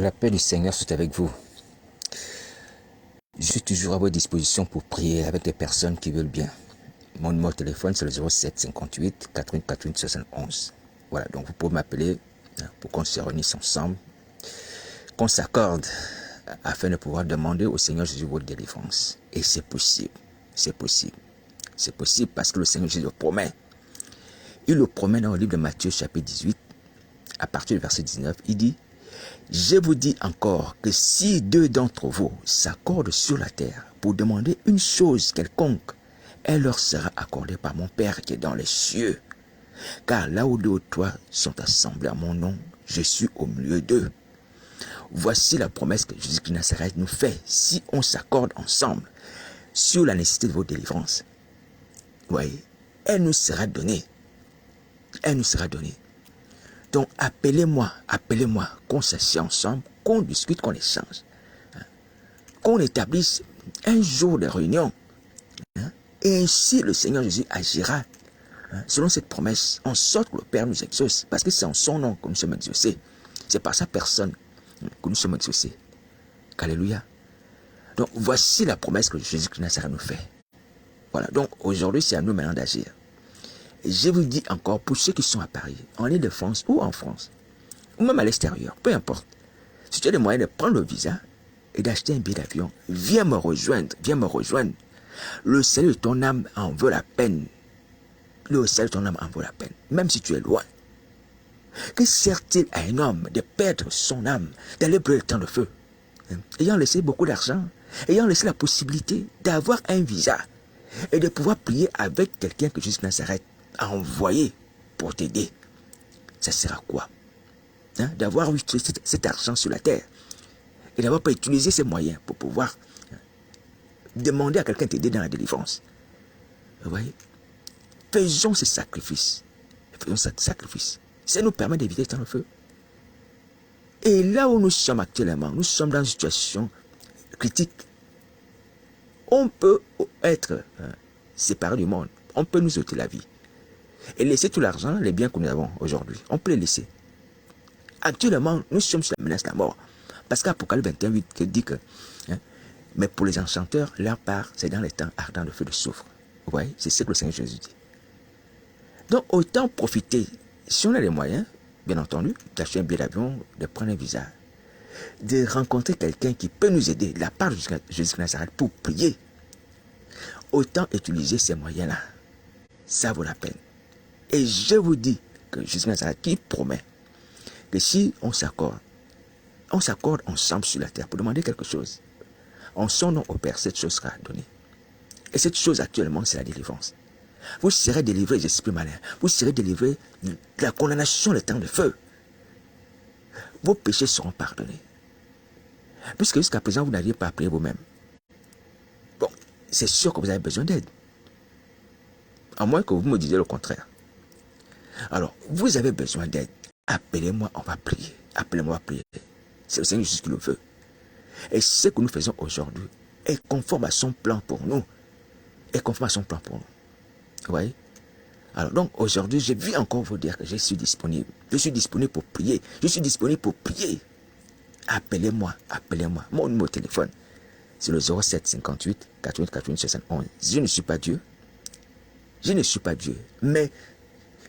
Que la paix du Seigneur soit avec vous. Je suis toujours à votre disposition pour prier avec les personnes qui veulent bien. Mon numéro de téléphone, c'est le 07 58 88 71. Voilà, donc vous pouvez m'appeler pour qu'on se réunisse ensemble, qu'on s'accorde afin de pouvoir demander au Seigneur Jésus votre délivrance. Et c'est possible, c'est possible. C'est possible parce que le Seigneur Jésus le promet. Il le promet dans le livre de Matthieu chapitre 18, à partir du verset 19, il dit: je vous dis encore que si deux d'entre vous s'accordent sur la terre pour demander une chose quelconque, elle leur sera accordée par mon Père qui est dans les cieux. Car là où deux ou trois sont assemblés à mon nom, je suis au milieu d'eux. Voici la promesse que Jésus de Nazareth nous fait si on s'accorde ensemble sur la nécessité de votre délivrance. Voyez, elle nous sera donnée. Elle nous sera donnée. Donc appelez-moi, qu'on s'assied ensemble, qu'on discute, qu'on échange. Qu'on établisse un jour de réunion. Et ainsi le Seigneur Jésus agira selon cette promesse, en sorte que le Père nous exauce. Parce que c'est en son nom que nous sommes exaucés. C'est par sa personne que nous sommes exaucés. Alléluia. Donc voici la promesse que Jésus de Nazareth nous fait. Voilà, donc aujourd'hui c'est à nous maintenant d'agir. Et je vous dis encore, pour ceux qui sont à Paris, en Île-de-France ou en France, ou même à l'extérieur, peu importe, si tu as les moyens de prendre le visa et d'acheter un billet d'avion, viens me rejoindre, Le salut de ton âme en vaut la peine. Le salut de ton âme en vaut la peine, même si tu es loin. Que sert-il à un homme de perdre son âme, d'aller brûler le temps de feu, ayant laissé beaucoup d'argent, ayant laissé la possibilité d'avoir un visa et de pouvoir prier avec quelqu'un que Jésus de Nazareth a envoyé pour t'aider? Ça sert à quoi d'avoir utilisé cet argent sur la terre et d'avoir pas utilisé ces moyens pour pouvoir demander à quelqu'un de t'aider dans la délivrance? Vous voyez? Faisons ce sacrifice. Ça nous permet d'éviter le temps de feu. Et là où nous sommes actuellement, nous sommes dans une situation critique. On peut être séparé du monde. On peut nous ôter la vie. Et laisser tout l'argent, les biens que nous avons aujourd'hui. On peut les laisser. Actuellement, nous sommes sur la menace de la mort. Parce qu'Apocalypse 21, 8 dit que mais pour les enchanteurs, leur part, c'est dans les temps ardents de feu de soufre. Vous voyez, c'est ce que le Seigneur Jésus dit. Donc, autant profiter, si on a les moyens, bien entendu, d'acheter un billet d'avion, de prendre un visa, de rencontrer quelqu'un qui peut nous aider, de la part de Jésus de Nazareth, pour prier. Autant utiliser ces moyens-là. Ça vaut la peine. Et je vous dis que Jésus de Nazareth qui promet que si on s'accorde ensemble sur la terre pour demander quelque chose, en son nom au Père, cette chose sera donnée. Et cette chose actuellement, c'est la délivrance. Vous serez délivrés des esprits malins. Vous serez délivrés de la condamnation, le temps de feu. Vos péchés seront pardonnés. Puisque jusqu'à présent, vous n'aviez pas appelé vous-même. Bon, c'est sûr que vous avez besoin d'aide. À moins que vous me disiez le contraire. Alors, vous avez besoin d'aide. Appelez-moi, on va prier. Appelez-moi à prier. C'est le Seigneur Jésus qui le veut. Et ce que nous faisons aujourd'hui est conforme à son plan pour nous. Vous voyez? Alors donc aujourd'hui, je vais encore vous dire que je suis disponible. Je suis disponible pour prier. Appelez-moi. Mon numéro de téléphone, c'est le 07 58 88 88 71. Je ne suis pas Dieu. Mais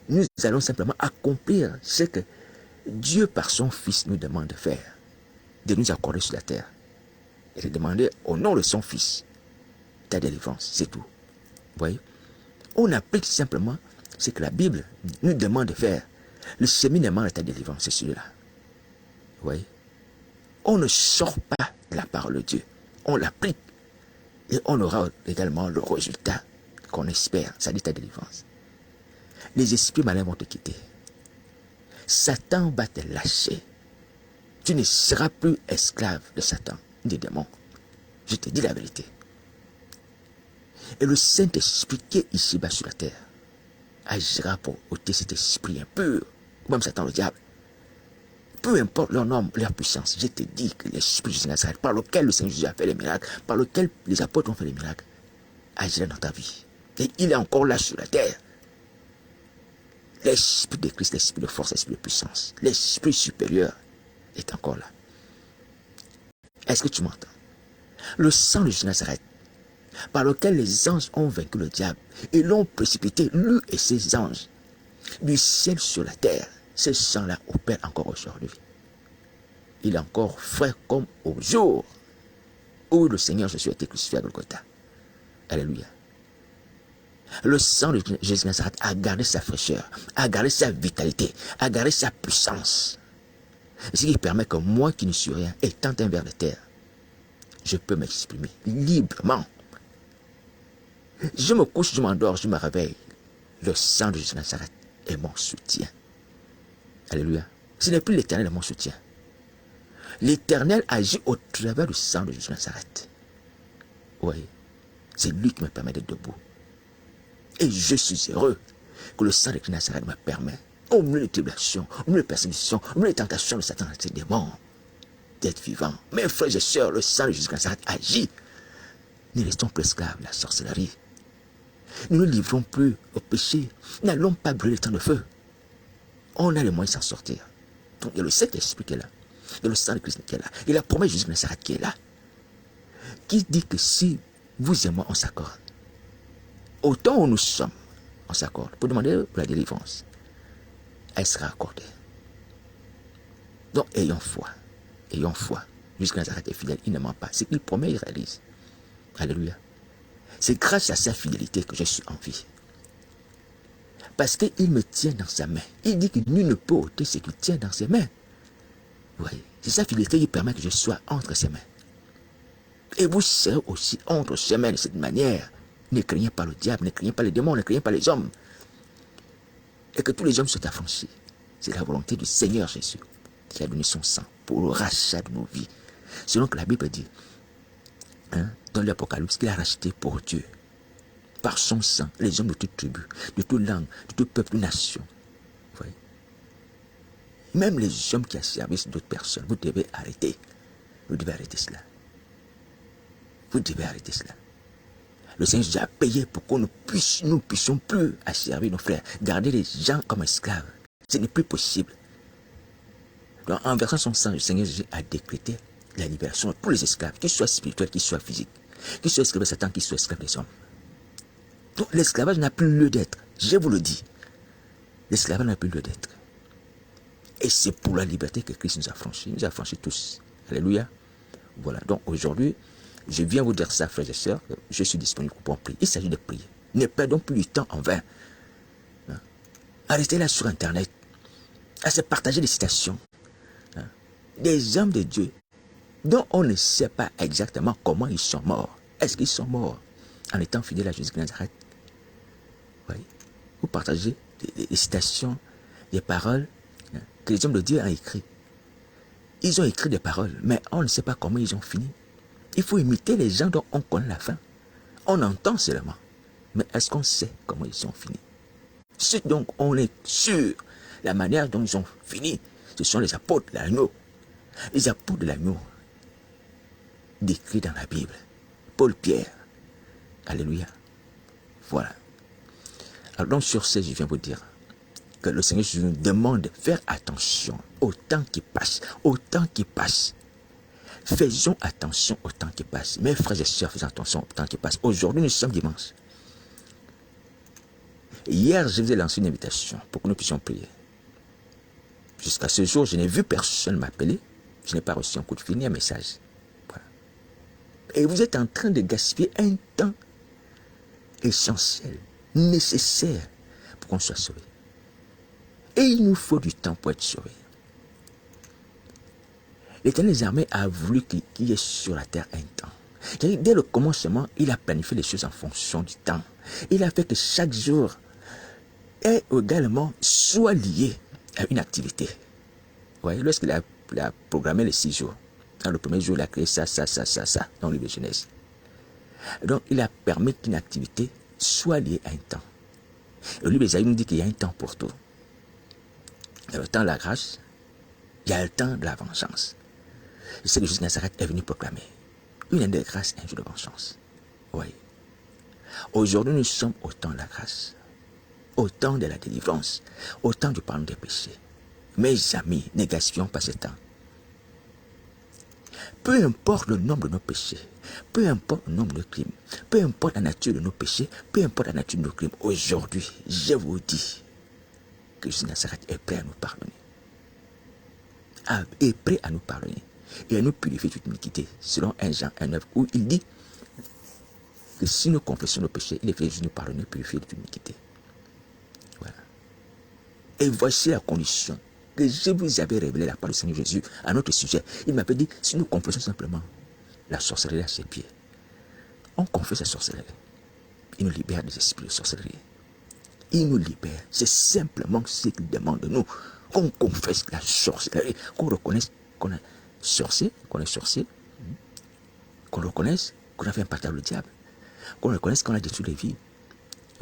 nous allons simplement accomplir ce que Dieu par son Fils nous demande de faire. De nous accorder sur la terre. Et de demander au nom de son Fils ta délivrance. C'est tout. Vous voyez? On applique simplement ce que la Bible nous demande de faire. Le cheminement de ta délivrance, c'est celui-là. Vous voyez? On ne sort pas de la parole de Dieu. On l'applique. Et on aura également le résultat qu'on espère. Ça dit ta délivrance. Les esprits malins vont te quitter. Satan va te lâcher. Tu ne seras plus esclave de Satan, des démons. Je te dis la vérité. Et le Saint-Esprit qui est ici-bas sur la terre agira pour ôter cet esprit impur, ou même Satan le diable. Peu importe leur nom, leur puissance, je te dis que l'Esprit de Nazareth, par lequel le Seigneur Jésus a fait les miracles, par lequel les apôtres ont fait les miracles, agira dans ta vie. Et il est encore là sur la terre. L'Esprit de Christ, l'Esprit de force, l'Esprit de puissance, l'Esprit supérieur est encore là. Est-ce que tu m'entends? Le sang de Jésus de Nazareth, par lequel les anges ont vaincu le diable et l'ont précipité, lui et ses anges, du ciel sur la terre, ce sang-là opère encore aujourd'hui. Il est encore frais comme au jour où le Seigneur Jésus a été crucifié à Golgotha. Alléluia. Le sang de Jésus de Nazareth a gardé sa fraîcheur, a gardé sa vitalité, a gardé sa puissance. Ce qui permet que moi qui ne suis rien, étant un ver de terre, je peux m'exprimer librement. Je me couche, je m'endors, je me réveille. Le sang de Jésus de Nazareth est mon soutien. Alléluia. Ce n'est plus l'Éternel mon soutien. L'Éternel agit au travers du sang de Jésus de Nazareth. Oui, c'est lui qui me permet d'être debout. Et je suis heureux que le sang de Jésus de Nazareth me permet, au milieu des tribulations, au milieu des persécutions, au milieu des tentations de Satan et de ses démons, d'être vivant. Mes frères et sœurs, le sang de Jésus de Nazareth agit. Ne restons plus esclaves de la sorcellerie. Nous ne livrons plus au péché. N'allons pas brûler tant de feu. On a les moyens de s'en sortir. Donc il y a le Saint-Esprit qui est là. Il y a le sang de Christ qui est là. Il y a la promesse de Jésus de Nazareth qui est là. Qui dit que si vous et moi on s'accorde, autant où nous sommes, on s'accorde pour demander pour la délivrance, elle sera accordée. Donc ayons foi. Ayons foi. Jésus de Nazareth est fidèle, il ne ment pas. Ce qu'il promet, il réalise. Alléluia. C'est grâce à sa fidélité que je suis en vie. Parce qu'il me tient dans sa main. Il dit que nul ne peut ôter ce qu'il tient dans ses mains. Oui, c'est sa fidélité qui permet que je sois entre ses mains. Et vous serez aussi entre ses mains de cette manière. Ne craignez pas le diable, ne craignez pas les démons, ne craignez pas les hommes. Et que tous les hommes soient affranchis. C'est la volonté du Seigneur Jésus qui a donné son sang pour le rachat de nos vies. Selon que la Bible dit, dans l'Apocalypse, qu'il a racheté pour Dieu, par son sang, les hommes de toute tribu, de toute langue, de tout peuple, de nation. Vous voyez? Même les hommes qui ont servi d'autres personnes, vous devez arrêter. Vous devez arrêter cela. Vous devez arrêter cela. Le Seigneur Jésus a payé pour que nous puissions plus servir nos frères, garder les gens comme esclaves. Ce n'est plus possible. Donc, en versant son sang, le Seigneur Jésus a décrété la libération de tous les esclaves, qu'ils soient spirituels, qu'ils soient physiques, qu'ils soient esclaves de Satan, qu'ils soient esclaves des hommes. Donc l'esclavage n'a plus lieu d'être. Je vous le dis. L'esclavage n'a plus lieu d'être. Et c'est pour la liberté que Christ nous a franchis. Il nous a franchis tous. Alléluia. Voilà. Donc aujourd'hui, je viens vous dire ça, frères et sœurs. Je suis disponible pour prier. Il s'agit de prier. Ne perdons plus du temps en vain. Arrêtez là sur Internet. À se partager des citations. Des hommes de Dieu dont on ne sait pas exactement comment ils sont morts. Est-ce qu'ils sont morts en étant fidèles à Jésus de Nazareth? Oui. Vous partagez des citations, des paroles que les hommes de Dieu ont écrites. Ils ont écrit des paroles, mais on ne sait pas comment ils ont fini. Il faut imiter les gens dont on connaît la fin. On entend seulement. Mais est-ce qu'on sait comment ils ont fini? Si donc on est sûr, la manière dont ils ont fini, ce sont les apôtres de l'agneau. Les apôtres de l'agneau, décrits dans la Bible. Paul, Pierre. Alléluia. Voilà. Alors donc sur ce, je viens vous dire que le Seigneur Jésus nous demande de faire attention au temps qui passe. Au temps qui passe. Faisons attention au temps qui passe. Mes frères et sœurs, faisons attention au temps qui passe. Aujourd'hui, nous sommes dimanche. Hier, je vous ai lancé une invitation pour que nous puissions prier. Jusqu'à ce jour, je n'ai vu personne m'appeler. Je n'ai pas reçu un coup de fil ni un message. Voilà. Et vous êtes en train de gaspiller un temps essentiel, nécessaire pour qu'on soit sauvé. Et il nous faut du temps pour être sauvé. L'Éternel des armées a voulu qu'il y ait sur la terre un temps. Dès le commencement, il a planifié les choses en fonction du temps. Il a fait que chaque jour ait également soit lié à une activité. Vous voyez, lorsqu'il a programmé les 6 jours, dans le premier jour, il a créé ça, dans le livre de Genèse. Donc, il a permis qu'une activité soit liée à un temps. Le livre d'Ésaïe nous dit qu'il y a un temps pour tout. Il y a le temps de la grâce, il y a le temps de la vengeance. Je sais que Jésus de Nazareth est venu proclamer une année de grâce, un jour de vengeance. Oui. Aujourd'hui, nous sommes au temps de la grâce, au temps de la délivrance, au temps du pardon des péchés. Mes amis, ne gaspillons pas ce temps. Peu importe le nombre de nos péchés, peu importe le nombre de crimes, peu importe la nature de nos péchés, peu importe la nature de nos crimes, aujourd'hui, je vous dis que Jésus de Nazareth est prêt à nous pardonner. Est prêt à nous pardonner et à nous purifier toute iniquité, selon 1 Jean 1,9, où il dit que si nous confessons nos péchés, il est prêt à nous pardonner, purifier toute iniquité. Voilà. Et voici la condition que je vous avais révélé la part du Seigneur Jésus à notre sujet. Il m'avait dit, si nous confessons simplement la sorcellerie à ses pieds, on confesse la sorcellerie. Il nous libère des esprits de sorcellerie. Il nous libère. C'est simplement ce qu'il demande de nous. Qu'on confesse la sorcellerie, qu'on reconnaisse qu'on est sorcier, qu'on reconnaisse qu'on a fait un partage avec le diable, qu'on reconnaisse qu'on a détruit les vies,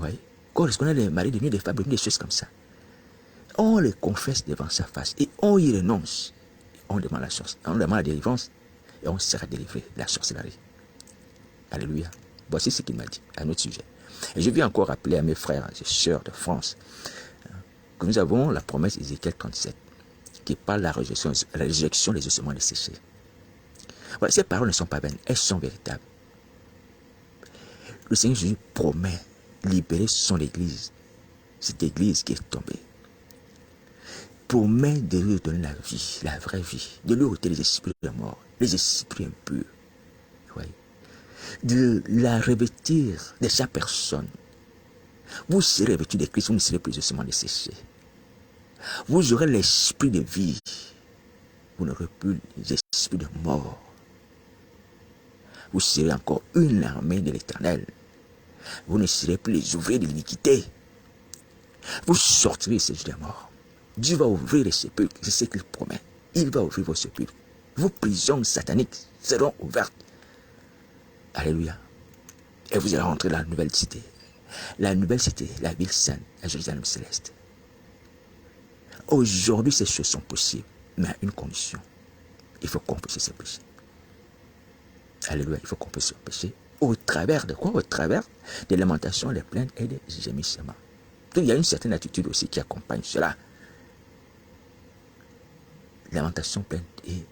ouais. Qu'on reconnaisse les maris devenus des femmes, devenus des choses comme ça. On les confesse devant sa face et on y renonce. On demande la délivrance et on sera délivré de la sorcellerie. Alléluia. Voici ce qu'il m'a dit à notre sujet. Et je viens encore rappeler à mes frères et sœurs de France que nous avons la promesse d'Ézéchiel 37 qui parle de la résurrection des ossements desséchés. Voilà, ces paroles ne sont pas vaines, elles sont véritables. Le Seigneur Jésus promet libérer son Église, cette Église qui est tombée. Promet de lui donner la vie, la vraie vie, de lui ôter les esprits de mort, les esprits impurs. Oui. De la revêtir de sa personne. Vous serez revêtus de Christ, vous ne serez plus ossements desséchés. Vous aurez l'esprit de vie. Vous n'aurez plus les esprits de mort. Vous serez encore une armée de l'Éternel. Vous ne serez plus les ouvriers de l'iniquité. Vous sortirez de ces jours de mort. Dieu va ouvrir les sépulcres, c'est ce qu'il promet. Il va ouvrir vos sépulcres. Vos prisons sataniques seront ouvertes. Alléluia. Et vous allez rentrer dans la nouvelle cité. La nouvelle cité, la ville sainte, la Jérusalem céleste. Aujourd'hui, ces choses sont possibles, mais à une condition. Il faut confesser ses péchés. Alléluia, il faut confesser ses péchés. Au travers de quoi? Au travers des lamentations, des plaintes et des gémissements. Donc, il y a une certaine attitude aussi qui accompagne cela. Lamentation, plainte et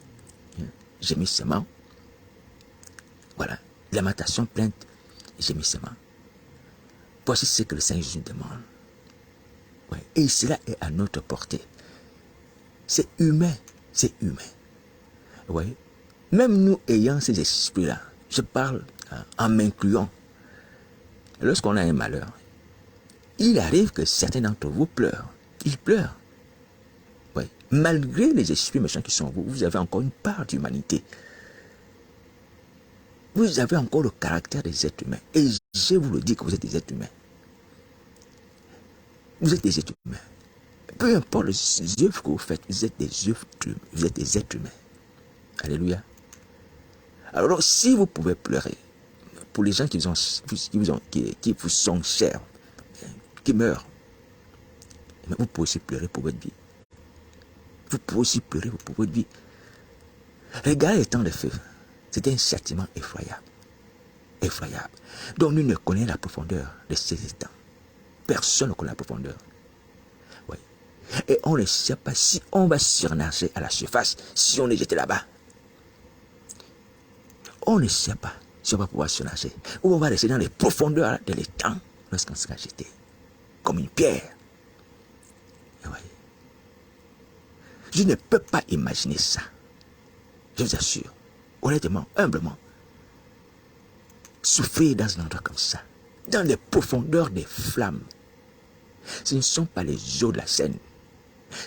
gémissement. Voilà. Lamentation, plainte et gémissement. Voici ce que le Seigneur Jésus demande. Ouais. Et cela est à notre portée. C'est humain. C'est humain. Ouais. Même nous ayant ces esprits-là, je parle en m'incluant. Lorsqu'on a un malheur, il arrive que certains d'entre vous pleurent. Ils pleurent. Ouais. Malgré les esprits méchants qui sont en vous, vous avez encore une part d'humanité. Vous avez encore le caractère des êtres humains. Et je vous le dis que vous êtes des êtres humains. Vous êtes des êtres humains. Peu importe les œuvres que vous faites, vous êtes des êtres humains. Alléluia. Alors, si vous pouvez pleurer, pour les gens qui vous sont chers, qui meurent, vous pouvez aussi pleurer pour votre vie. Vous pouvez aussi pleurer pour votre vie. Regardez les temps de feu. C'était un châtiment effroyable. Effroyable. Donc, nous ne connaissons la profondeur de ces temps. Personne ne connaît la profondeur. Oui. Et on ne sait pas si on va surnager à la surface, si on est jeté là-bas. On ne sait pas si on va pouvoir surnager. Ou on va rester dans les profondeurs de l'étang lorsqu'on sera jeté. Comme une pierre. Oui. Je ne peux pas imaginer ça. Je vous assure. Honnêtement, humblement. Souffrir dans un endroit comme ça. Dans les profondeurs des flammes. Ce ne sont pas les eaux de la Seine.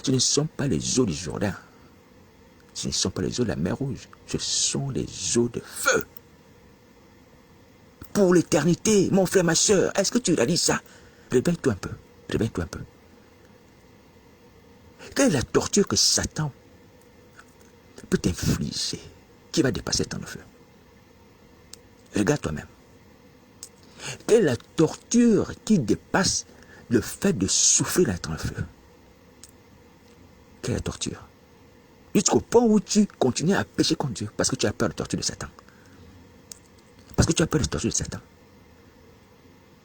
Ce ne sont pas les eaux du Jourdain. Ce ne sont pas les eaux de la mer Rouge. Ce sont les eaux de feu. Pour l'éternité, mon frère, ma soeur, est-ce que tu réalises ça? Réveille-toi un peu. Réveille-toi un peu. Quelle est la torture que Satan peut t'infliger qui va dépasser le temps de feu? Regarde toi-même. Quelle est la torture qui dépasse le fait de souffrir dans le temps de feu? Quelle est la torture? Jusqu'au point où tu continues à pécher contre Dieu parce que tu as peur de la torture de Satan. Parce que tu as peur de la torture de Satan.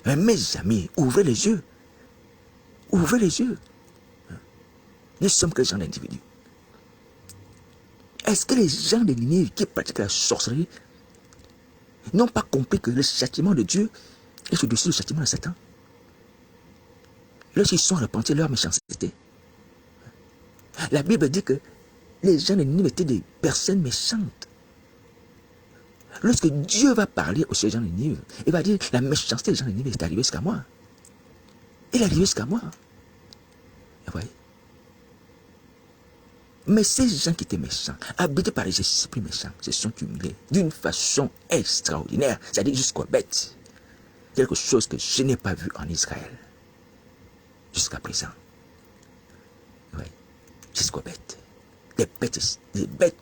Mais mes amis, ouvrez les yeux. Ouvrez les yeux. Nous sommes que des gens d'individus. Est-ce que les gens de Ninive qui pratiquent la sorcellerie n'ont pas compris que le châtiment de Dieu est au-dessus du châtiment de Satan? Lorsqu'ils sont repentis de leur méchanceté, la Bible dit que les gens de Ninive étaient des personnes méchantes. Lorsque Dieu va parler aux gens de Ninive, il va dire la méchanceté des gens de Ninive est arrivée jusqu'à moi. Elle est arrivée jusqu'à moi. Vous voyez? Mais ces gens qui étaient méchants, habités par les esprits méchants, se sont humiliés d'une façon extraordinaire, c'est-à-dire jusqu'aux bêtes. Quelque chose que je n'ai pas vu en Israël jusqu'à présent. Oui, jusqu'aux bêtes. Les bêtes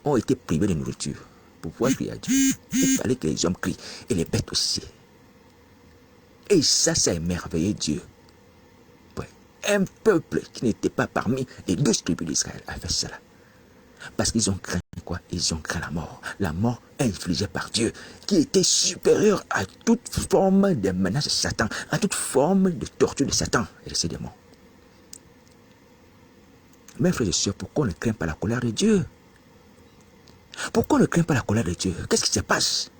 ont été privées de nourriture pour pouvoir crier à Dieu. Il fallait que les hommes crient, et les bêtes aussi. Et ça a émerveillé Dieu. Oui. Un peuple qui n'était pas parmi les 12 tribus d'Israël a fait cela. Parce qu'ils ont craint quoi? Ils ont craint la mort infligée par Dieu, qui était supérieure à toute forme de menace de Satan, à toute forme de torture de Satan et de ses démons. Mes frères et sœurs, pourquoi on ne craint pas la colère de Dieu? Pourquoi on ne craint pas la colère de Dieu? Qu'est-ce qui se passe?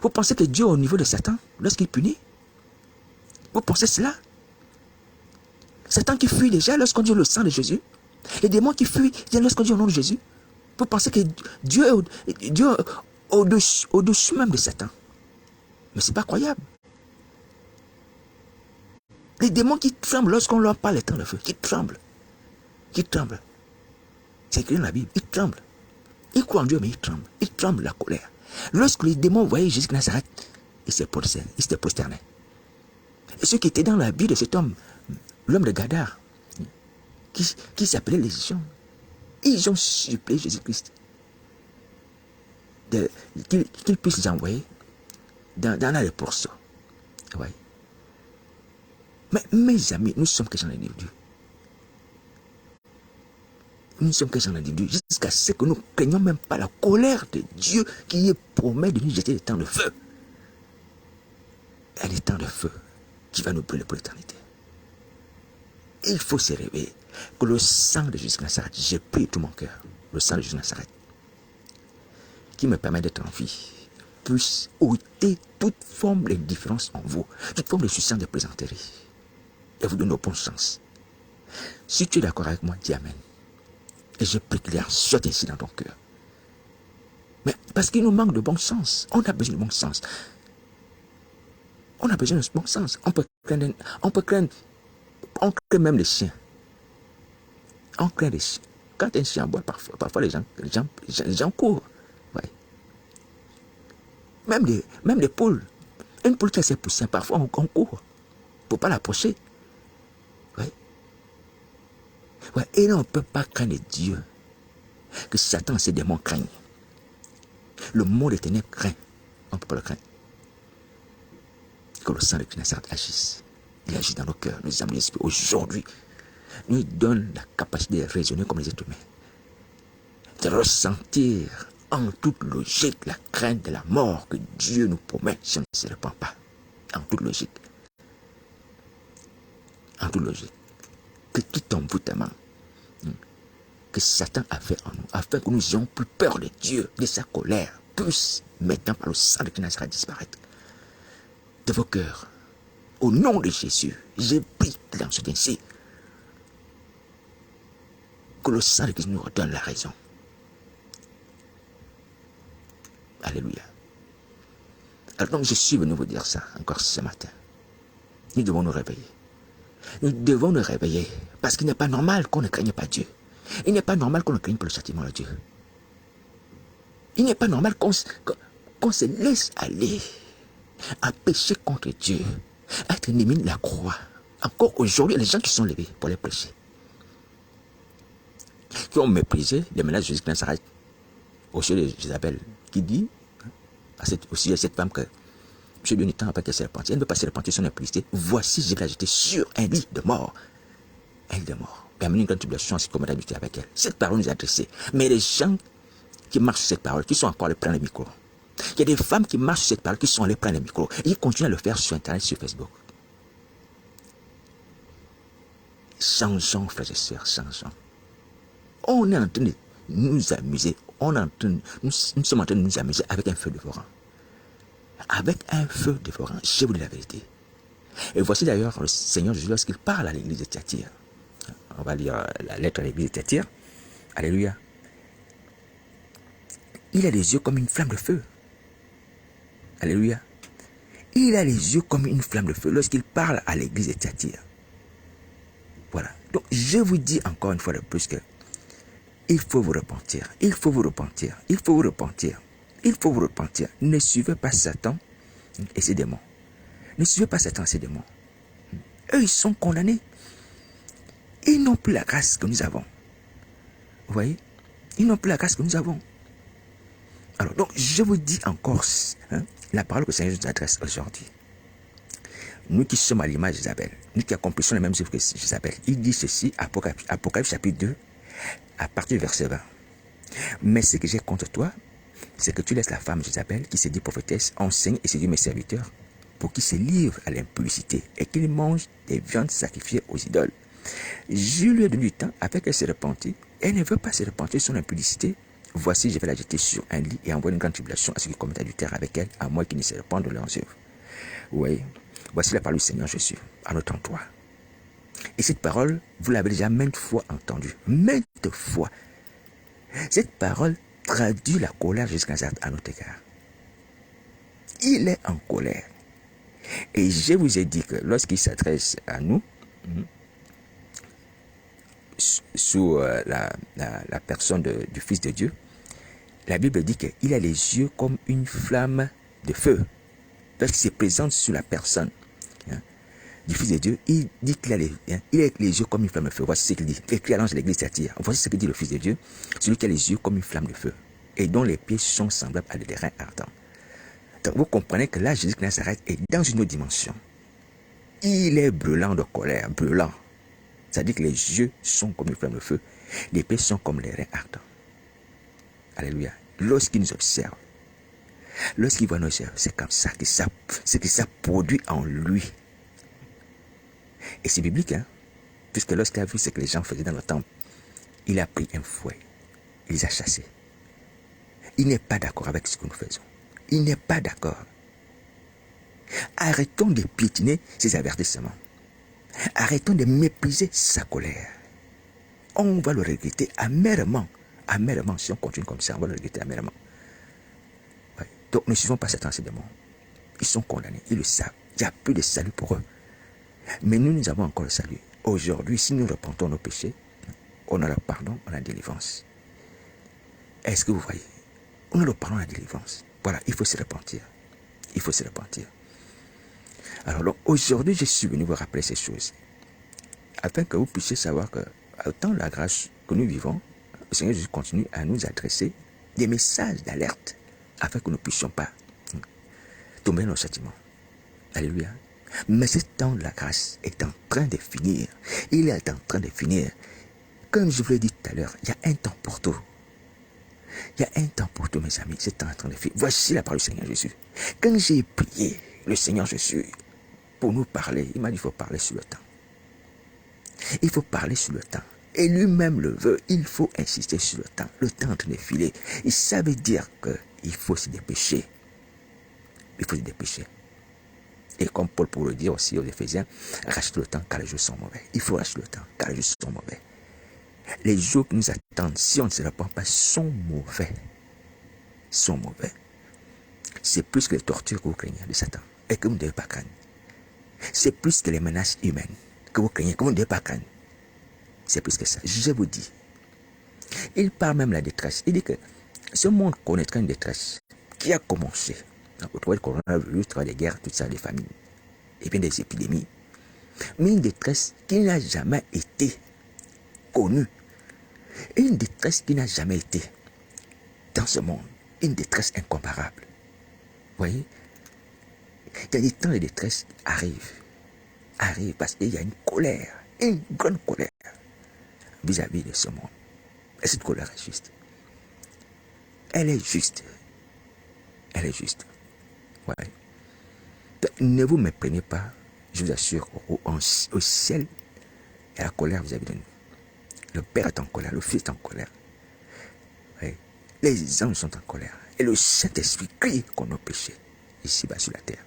Vous pensez que Dieu est au niveau de Satan lorsqu'il punit? Vous pensez cela? Satan qui fuit déjà lorsqu'on dit le sang de Jésus. Les démons qui fuient lorsqu'on dit au nom de Jésus. Vous pensez que Dieu est au-dessus même de Satan. Mais ce n'est pas croyable. Les démons qui tremblent lorsqu'on leur parle les temps de feu, qui tremblent. C'est écrit dans la Bible, ils tremblent. Ils croient en Dieu, mais ils tremblent. Ils tremblent de la colère. Lorsque les démons voyaient Jésus de Nazareth, ils se prosternaient. Et ceux qui étaient dans la vie de cet homme, l'homme de Gadar, qui s'appelait Légion, ils ont supplié Jésus-Christ qu'il puisse les envoyer dans les pourceaux. Ouais. Mais mes amis, nous sommes que gens d'individus. Nous ne sommes que gens d'individus jusqu'à ce que nous ne craignons même pas la colère de Dieu qui promet de nous jeter des temps de feu. Il y a des temps de feu qui va nous brûler pour l'éternité. Il faut se réveiller que le sang de Jésus de Nazareth, j'ai pris tout mon cœur, le sang de Jésus de Nazareth, qui me permet d'être en vie, puisse ôter toute forme de différence en vous, toute forme de souciance de plaisanterie, et vous donner au bon sens. Si tu es d'accord avec moi, dis Amen. Et je prie qu'il y ait soit ainsi dans ton cœur. Mais parce qu'il nous manque de bon sens, on a besoin de bon sens. On a besoin de bon sens. On craint même les chiens. On craint les chiens. Quand un chien boit, parfois les gens courent. Ouais. Même les poules. Une poule qui a ses poussins, parfois on court. Il ne faut pas l'approcher. Ouais. Ouais. Et là, on ne peut pas craindre Dieu. Que Satan et ses démons craignent. Le monde des ténèbres craint. On ne peut pas le craindre. Que le sang de Nazareth agisse. Il agit dans nos cœurs, nos âmes, nos esprits. Aujourd'hui, nous donne la capacité de raisonner comme les êtres humains. De ressentir en toute logique la crainte de la mort que Dieu nous promet si on ne se répand pas. En toute logique. En toute logique. Que tout envoûtement que Satan a fait en nous, afin que nous ayons plus peur de Dieu, de sa colère, puisse maintenant par le sang de Nazareth disparaître de vos cœurs. Au nom de Jésus, j'ai pris dans ce ainsi que le sang de Christ nous redonne la raison. Alléluia. Alors donc je suis venu vous dire ça encore ce matin. Nous devons nous réveiller. Nous devons nous réveiller parce qu'il n'est pas normal qu'on ne craigne pas Dieu. Il n'est pas normal qu'on ne craigne pas le châtiment de Dieu. Il n'est pas normal qu'on se laisse aller à pécher contre Dieu, à être ennemi de la croix. Encore aujourd'hui, il y a des gens qui sont levés pour les pécher, qui ont méprisé les menaces de Jésus de Nazareth au sujet d'Isabelle, qui dit au sujet de cette femme que M. Dieu n'étant pas qu'elle s'est repentie, elle ne veut pas se repentir son impudicité. Voici, je vais la jeter sur un lit de mort. Un lit de mort. Et amener une grande tribulation, c'est comme d'habitude avec elle. Cette parole nous est adressée. Mais les gens qui marchent sur cette parole, qui sont encore allés prendre le micro. Il y a des femmes qui marchent sur cette parole, qui sont allées prendre le micro. Et ils continuent à le faire sur Internet, sur Facebook. Changeons, frères et sœurs, changeons. On est en train de nous amuser. Nous sommes en train de nous amuser avec un feu dévorant. Avec un feu dévorant, je vous dis la vérité. Et voici d'ailleurs le Seigneur Jésus lorsqu'il parle à l'église de Thyatire. On va lire la lettre à l'église de Thyatire. Alléluia. Il a les yeux comme une flamme de feu. Alléluia. Il a les yeux comme une flamme de feu lorsqu'il parle à l'église de Thyatire. Voilà. Donc, je vous dis encore une fois de plus que il faut vous repentir. Il faut vous repentir. Il faut vous repentir. Il faut vous repentir. Ne suivez pas Satan et ses démons. Ne suivez pas Satan et ses démons. Eux, ils sont condamnés. Ils n'ont plus la grâce que nous avons. Vous voyez? Ils n'ont plus la grâce que nous avons. Alors, donc, je vous dis encore la parole que le Seigneur nous adresse aujourd'hui. Nous qui sommes à l'image d'Isabelle, nous qui accomplissons les mêmes œuvres que Isabelle, il dit ceci, Apocalypse chapitre 2, à partir du verset 20. Mais ce que j'ai contre toi, c'est que tu laisses la femme d'Isabelle, qui se dit prophétesse, enseigne et séduit mes serviteurs, pour qu'ils se livrent à l'impudicité et qu'ils mangent des viandes sacrifiées aux idoles. Je lui ai donné du temps afin qu'elle se repentisse. Elle ne veut pas se repentir de son impudicité. Voici, je vais la jeter sur un lit et envoyer une grande tribulation à ceux qui commettent adultère avec elle, à moins qu'ils ne se repentent de leurs œuvres. Oui, voici la parole du Seigneur Jésus, en autant toi. Et cette parole, vous l'avez déjà maintes fois entendue. Maintes fois. Cette parole traduit la colère jusqu'à à notre égard. Il est en colère. Et je vous ai dit que lorsqu'il s'adresse à nous, sous la personne du Fils de Dieu, la Bible dit qu'il a les yeux comme une flamme de feu. Lorsqu'il se présente sur la personne du Fils de Dieu, il dit qu'il a les yeux comme une flamme de feu. Voici ce qu'il dit. Écrit à l'ange de l'église de Thyatire. Voici ce que dit le Fils de Dieu, celui qui a les yeux comme une flamme de feu et dont les pieds sont semblables à des terrains ardents. Donc vous comprenez que là, Jésus de Nazareth est dans une autre dimension. Il est brûlant de colère, brûlant. C'est-à-dire que les yeux sont comme une flamme de feu, les pieds sont comme les reins ardents. Alléluia. Lorsqu'il nous observe, lorsqu'il voit nos œuvres, c'est comme ça que ça produit en lui. Et c'est biblique, puisque lorsqu'il a vu ce que les gens faisaient dans le temple, il a pris un fouet, il les a chassés. Il n'est pas d'accord avec ce que nous faisons. Il n'est pas d'accord. Arrêtons de piétiner ses avertissements. Arrêtons de mépriser sa colère. On va le regretter amèrement. Amèrement, si on continue comme ça, on va le regretter amèrement. Ouais. Donc ne suivons pas Satan et ses démons. Ils sont condamnés, ils le savent. Il n'y a plus de salut pour eux. Mais nous avons encore le salut. Aujourd'hui, si nous repentons nos péchés, on a le pardon, on a la délivrance. Est-ce que vous voyez? On a le pardon, on a la délivrance. Voilà, il faut se repentir. Il faut se repentir. Alors donc, aujourd'hui, je suis venu vous rappeler ces choses. Afin que vous puissiez savoir que, autant la grâce que nous vivons, le Seigneur Jésus continue à nous adresser des messages d'alerte, afin que nous ne puissions pas tomber dans le châtiment. Alléluia. Mais ce temps de la grâce est en train de finir. Il est en train de finir. Comme je vous l'ai dit tout à l'heure, il y a un temps pour tout. Il y a un temps pour tout, mes amis. C'est en train de finir. Voici la parole du Seigneur Jésus. Quand j'ai prié le Seigneur Jésus pour nous parler, il m'a dit qu'il faut parler sur le temps. Il faut parler sur le temps. Et lui-même le veut. Il faut insister sur le temps. Le temps est en train de filer. Et ça veut dire qu'il faut se dépêcher. Il faut se dépêcher. Et comme Paul pour le dire aussi aux Éphésiens, rachète le temps car les jours sont mauvais. Il faut racheter le temps car les jours sont mauvais. Les jours qui nous attendent, si on ne se repent pas, sont mauvais. Sont mauvais. C'est plus que les tortures que vous craignez de Satan et que vous ne devez pas craindre. C'est plus que les menaces humaines que vous craignez, que vous ne devez pas craindre. C'est plus que ça. Je vous dis. Il parle même de la détresse. Il dit que ce monde connaîtra une détresse qui a commencé. Au travers du coronavirus, au travers des guerres, tout ça, des famines, et bien des épidémies. Mais une détresse qui n'a jamais été connue. Et une détresse qui n'a jamais été dans ce monde. Une détresse incomparable. Vous voyez? Il y a des temps de détresse qui arrivent parce qu'il y a une colère, une grande colère vis-à-vis de ce monde. Et cette colère est juste. Elle est juste. Elle est juste. Ouais. Ne vous méprenez pas, je vous assure, au ciel, il y a la colère vis-à-vis de nous. Le Père est en colère, le Fils est en colère. Oui. Les anges sont en colère. Et le Saint-Esprit crie contre nos péchés, ici-bas sur la terre.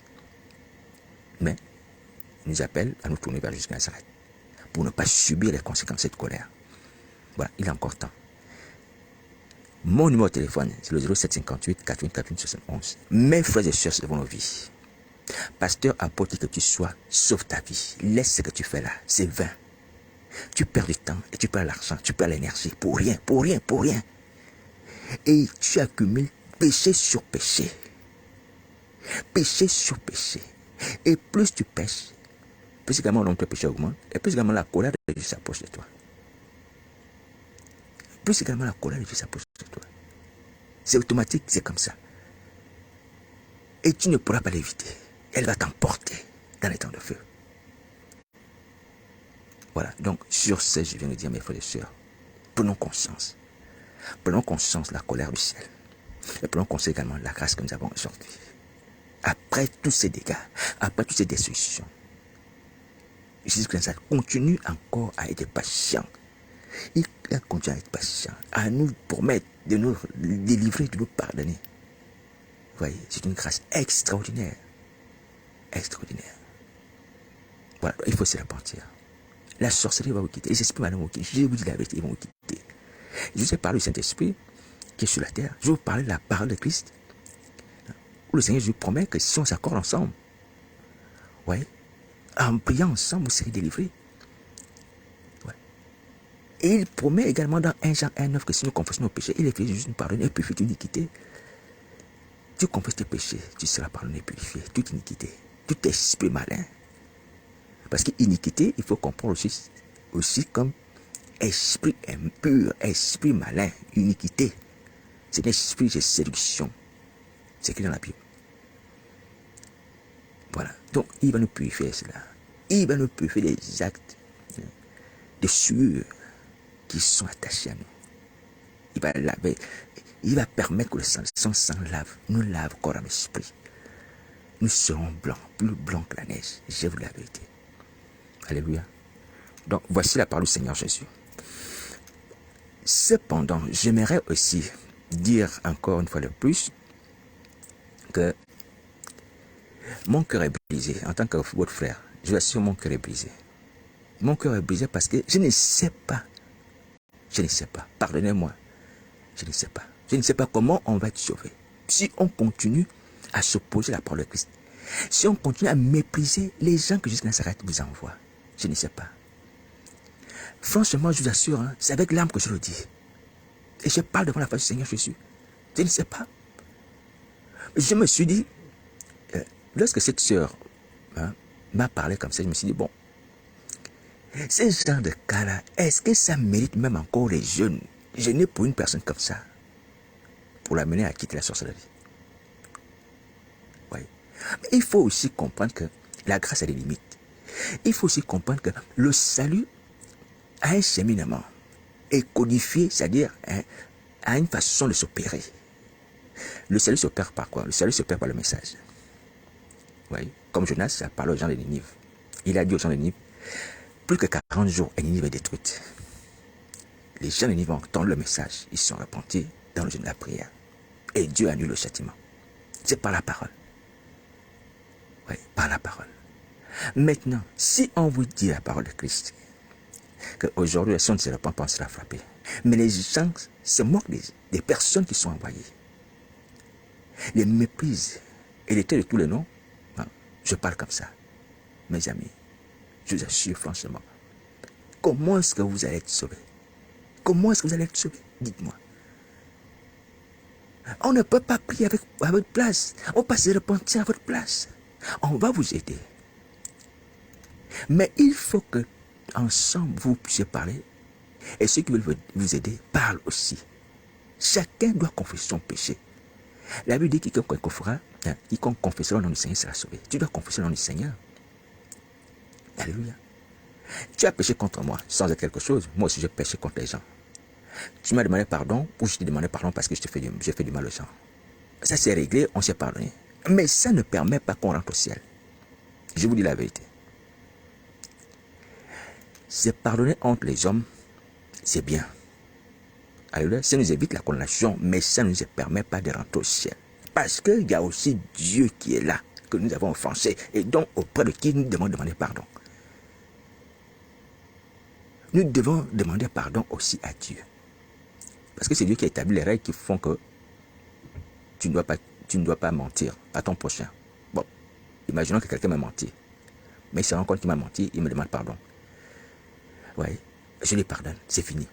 Mais il nous appelle à nous tourner vers Jésus Nazareth pour ne pas subir les conséquences de cette colère. Voilà, il est encore temps. Mon numéro de téléphone, c'est le 0758 88 88 71. Mes frères et sœurs devant nos vies. Pasteur, apôtre que tu sois, sauve ta vie. Laisse ce que tu fais là, c'est vain. Tu perds du temps et tu perds l'argent, tu perds l'énergie pour rien, pour rien, pour rien. Et tu accumules péché sur péché. Péché sur péché. Et plus tu pêches, plus également le nombre de péchés augmente, et plus également la colère de Dieu s'approche de toi. Plus également la colère de Dieu s'approche de toi. C'est automatique, c'est comme ça. Et tu ne pourras pas l'éviter. Elle va t'emporter dans les temps de feu. Voilà, donc sur ce, je viens de dire, mes frères et sœurs, prenons conscience. Prenons conscience de la colère du ciel. Et prenons conscience également de la grâce que nous avons aujourd'hui. Après tous ces dégâts, après toutes ces destructions, Jésus-Christ continue encore à être patient. Il continue à être patient, à nous promettre de nous délivrer, de nous pardonner. Vous voyez, c'est une grâce extraordinaire. Extraordinaire. Voilà, il faut se repentir. La sorcellerie va vous quitter, les esprits malins vont vous quitter. Je vous dis la vérité, ils vont vous quitter. Je vous ai parlé du Saint-Esprit qui est sur la terre. Je vais vous parler de la parole de Christ. Où le Seigneur Jésus promet que si on s'accorde ensemble, ouais, en priant ensemble, vous serez délivrés. Ouais. Et il promet également dans 1 Jean 1,9 que si nous confessons nos péchés, il est fait juste nous pardonner et purifier toute iniquité. Tu confesses tes péchés, tu seras pardonné et purifié. Toute iniquité, tout esprit malin. Parce qu'iniquité, il faut comprendre aussi comme esprit impur, esprit malin, iniquité. C'est l'esprit de séduction. C'est écrit dans la Bible. Voilà. Donc, il va nous purifier cela. Il va nous purifier des actes de sueur qui sont attachés à nous. Il va laver. Il va permettre que son sang lave, nous lave corps et esprit. Nous serons blancs, plus blancs que la neige. Je vous la vérité. Alléluia. Donc, voici la parole du Seigneur Jésus. Cependant, j'aimerais aussi dire encore une fois de plus que mon cœur est brisé en tant que votre frère. Je vous assure, mon cœur est brisé. Mon cœur est brisé parce que je ne sais pas. Je ne sais pas. Pardonnez-moi. Je ne sais pas. Je ne sais pas comment on va être sauvé. Si on continue à s'opposer à la parole de Christ. Si on continue à mépriser les gens que Jésus Nazareth vous envoie. Je ne sais pas. Franchement, je vous assure, hein, c'est avec l'âme que je le dis. Et je parle devant la face du Seigneur Jésus. Je ne sais pas. Je me suis dit, lorsque cette sœur m'a parlé comme ça, je me suis dit, bon, ce genre de cas-là, est-ce que ça mérite même encore les jeunes jeûner pour une personne comme ça, pour l'amener à quitter la sorcellerie? Oui. Mais il faut aussi comprendre que la grâce a des limites. Il faut aussi comprendre que le salut a un cheminement est codifié, c'est-à-dire a une façon de s'opérer. Le salut s'opère par quoi? Le salut s'opère par le message. Oui. Comme Jonas a parlé aux gens de Ninive. Il a dit aux gens de Ninive, plus que 40 jours et Ninive est détruite. Les gens de Ninive ont entendu le message. Ils sont repentis dans le jeûne de la prière. Et Dieu annule le châtiment. C'est par la parole. Oui, par la parole. Maintenant, si on vous dit la parole de Christ, qu'aujourd'hui, si on ne se repent pas, on sera frappé. Mais les gens se moquent des personnes qui sont envoyées. Les méprisent et les traitent de tous les noms. Je parle comme ça. Mes amis, je vous assure franchement, comment est-ce que vous allez être sauvés? Comment est-ce que vous allez être sauvés? Dites-moi. On ne peut pas prier à votre place. On ne peut pas se repentir à votre place. On va vous aider. Mais il faut que, ensemble, vous puissiez parler. Et ceux qui veulent vous aider parlent aussi. Chacun doit confesser son péché. La Bible dit que quiconque confessera le nom du Seigneur sera sauvé. Tu dois confesser le nom du Seigneur. Alléluia. Tu as péché contre moi sans être quelque chose. Moi aussi, j'ai péché contre les gens. Tu m'as demandé pardon ou je t'ai demandé pardon parce que j'ai fait du mal aux gens. Ça, c'est réglé, on s'est pardonné. Mais ça ne permet pas qu'on rentre au ciel. Je vous dis la vérité. C'est pardonner entre les hommes, c'est bien. Alléluia. Ça nous évite la condamnation, mais ça ne nous permet pas de rentrer au ciel. Parce qu'il y a aussi Dieu qui est là, que nous avons offensé, et donc auprès de qui nous devons demander pardon. Nous devons demander pardon aussi à Dieu. Parce que c'est Dieu qui a établi les règles qui font que tu ne dois pas mentir à ton prochain. Bon, imaginons que quelqu'un m'a menti. Mais il se rend compte qu'il m'a menti, il me demande pardon. Oui, je lui pardonne, c'est fini.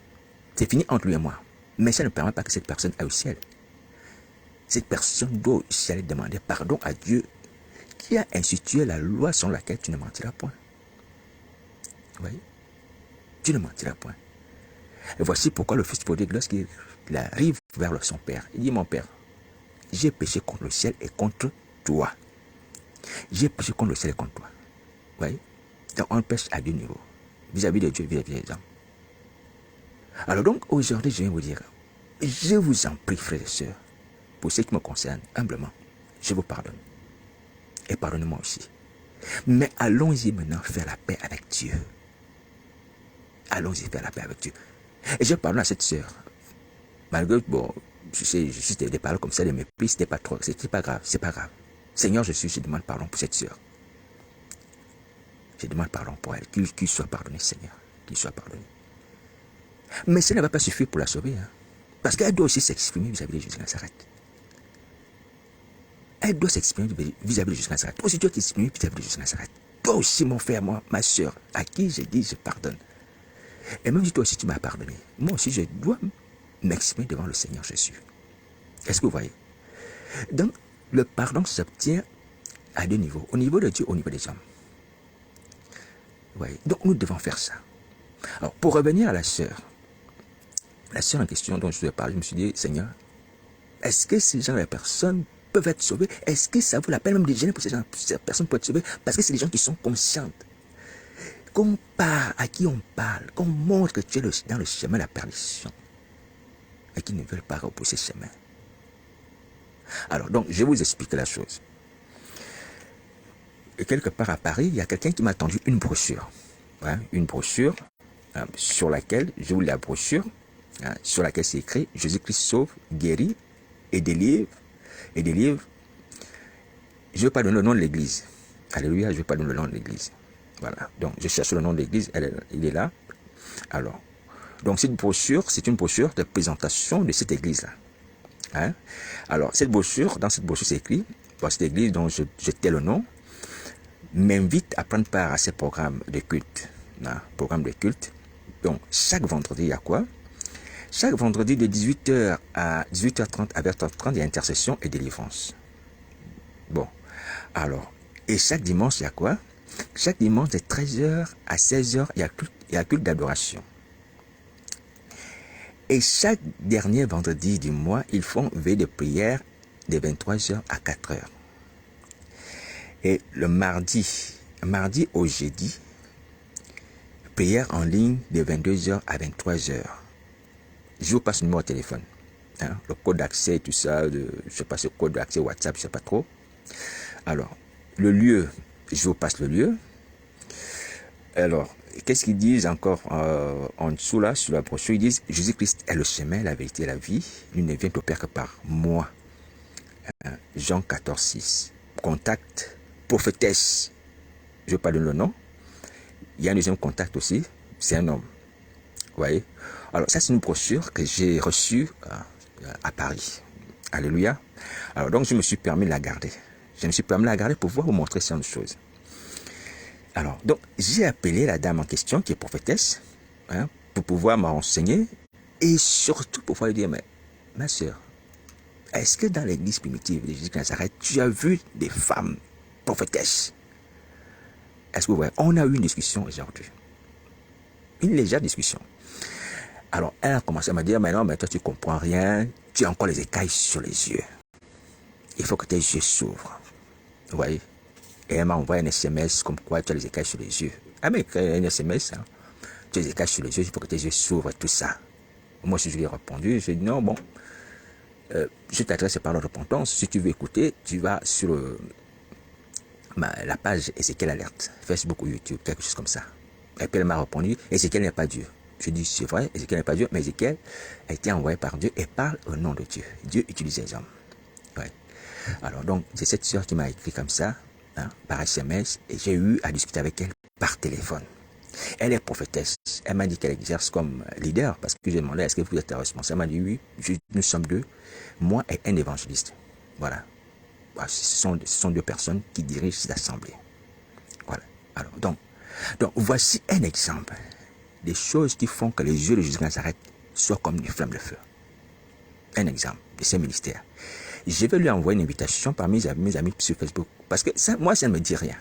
C'est fini entre lui et moi. Mais ça ne permet pas que cette personne aille au ciel. Cette personne doit aussi aller demander pardon à Dieu qui a institué la loi selon laquelle tu ne mentiras point. Oui, tu ne mentiras point. Et voici pourquoi le fils prodigue, lorsqu'il arrive vers son père, il dit, mon père, j'ai péché contre le ciel et contre toi. J'ai péché contre le ciel et contre toi. Oui. Donc on pêche à deux niveaux. Vis-à-vis de Dieu, vis-à-vis des hommes. Alors donc aujourd'hui, je viens vous dire, je vous en prie, frères et sœurs, pour ce qui me concerne, humblement, je vous pardonne. Et pardonnez-moi aussi. Mais allons-y maintenant faire la paix avec Dieu. Allons-y faire la paix avec Dieu. Et je pardonne à cette sœur. Malgré, bon, je sais des paroles comme ça, des mépris, c'était pas grave, c'est pas grave. Seigneur Jésus, je demande pardon pour cette sœur. Je demande pardon pour elle, qu'il soit pardonné, Seigneur, qu'il soit pardonné. Mais ça ne va pas suffire pour la sauver, hein, parce qu'elle doit aussi s'exprimer vis-à-vis de Jésus de Nazareth. Elle doit s'exprimer vis-à-vis de Jésus de Nazareth. Toi aussi, tu dois t'exprimer vis-à-vis de Jésus de Nazareth. Toi aussi, mon frère, moi, ma soeur, à qui j'ai dit je pardonne. Et même si toi aussi tu m'as pardonné, moi aussi je dois m'exprimer devant le Seigneur Jésus. Est-ce que vous voyez? Donc, le pardon s'obtient à deux niveaux. Au niveau de Dieu, au niveau des hommes. Ouais. Donc, nous devons faire ça. Alors, pour revenir à la sœur en question dont je vous ai parlé, je me suis dit, Seigneur, est-ce que ces gens, les personnes peuvent être sauvées? Est-ce que ça vaut la peine même de gêner pour ces personnes pour être sauvées? Parce que c'est des gens qui sont conscientes. Qu'on parle, à qui on parle, qu'on montre que tu es dans le chemin de la perdition. Et qui ne veulent pas repousser ce chemin. Alors, donc, je vais vous expliquer la chose. Et quelque part à Paris, il y a quelqu'un qui m'a tendu une brochure. Hein, une brochure sur laquelle, je vous lis la brochure, sur laquelle c'est écrit « Jésus-Christ sauve, guérit et délivre. » Et délivre. Je ne vais pas donner le nom de l'église. Alléluia, je ne vais pas donner le nom de l'église. Voilà, donc je cherche le nom de l'église, il est là. Alors, donc cette brochure, c'est une brochure de présentation de cette église-là. Hein? Alors, dans cette brochure, c'est écrit, cette église dont je tais le nom, m'invite à prendre part à ces programmes de culte. Programmes de culte. Donc, chaque vendredi, il y a quoi? Chaque vendredi de 18h à 18h30 à 20h30, il y a intercession et délivrance. Bon, alors, et chaque dimanche, il y a quoi? Chaque dimanche, de 13h à 16h, il y a culte d'adoration. Et chaque dernier vendredi du mois, ils font veille de prière de 23h à 4h. Et le mardi au jeudi, prière en ligne de 22h à 23h. Je vous passe le numéro de téléphone. Hein, le code d'accès, tout ça, je ne sais pas ce code d'accès WhatsApp, je ne sais pas trop. Alors, le lieu, je vous passe le lieu. Alors, qu'est-ce qu'ils disent encore en dessous là, sur la brochure? Ils disent, Jésus-Christ est le chemin, la vérité et la vie. Il ne vient au Père que par moi. Jean 14,6. Contact, prophétesse. Je ne vais pas donner le nom. Il y a un deuxième contact aussi, c'est un homme. Vous voyez? Alors, ça, c'est une brochure que j'ai reçue à Paris. Alléluia. Alors, donc, je me suis permis de la garder. Je me suis permis de la garder pour pouvoir vous montrer certaines choses. Alors, donc, j'ai appelé la dame en question, qui est prophétesse, hein, pour pouvoir me renseigner et surtout pour pouvoir lui dire, mais, ma soeur, est-ce que dans l'église primitive de Jésus de Nazareth, tu as vu des femmes prophétesses? Est-ce que vous voyez? On a eu une discussion aujourd'hui. Une légère discussion. Alors, elle a commencé à me dire, mais non, mais toi, tu ne comprends rien. Tu as encore les écailles sur les yeux. Il faut que tes yeux s'ouvrent. Vous voyez? Et elle m'a envoyé un SMS comme quoi tu as les écailles sur les yeux. Ah, mais un SMS, hein. Tu as les écailles sur les yeux, il faut que tes yeux s'ouvrent et tout ça. Moi, si je lui ai répondu, j'ai dit non, bon, je t'adresse par la repentance. Si tu veux écouter, tu vas sur la page Ézéchiel Alerte, Facebook ou YouTube, quelque chose comme ça. Et puis elle m'a répondu, Ézéchiel n'est pas Dieu. Je dis, c'est vrai, Ézéchiel n'est pas Dieu, mais Ézéchiel a été envoyé par Dieu et parle au nom de Dieu. Dieu utilise les hommes. Ouais. Alors donc, c'est cette sœur qui m'a écrit comme ça, hein, par SMS, et j'ai eu à discuter avec elle par téléphone. Elle est prophétesse. Elle m'a dit qu'elle exerce comme leader, parce que j'ai demandé, est-ce que vous êtes responsable? Elle m'a dit, oui, nous sommes deux, moi et un évangéliste. Voilà. Ce sont deux personnes qui dirigent cette assemblée. Voilà. Alors, donc, voici un exemple des choses qui font que les yeux de Jésus de Nazareth soient comme des flammes de feu. Un exemple de ces ministères. Je vais lui envoyer une invitation parmi mes amis sur Facebook. Parce que ça, moi, ça ne me dit rien.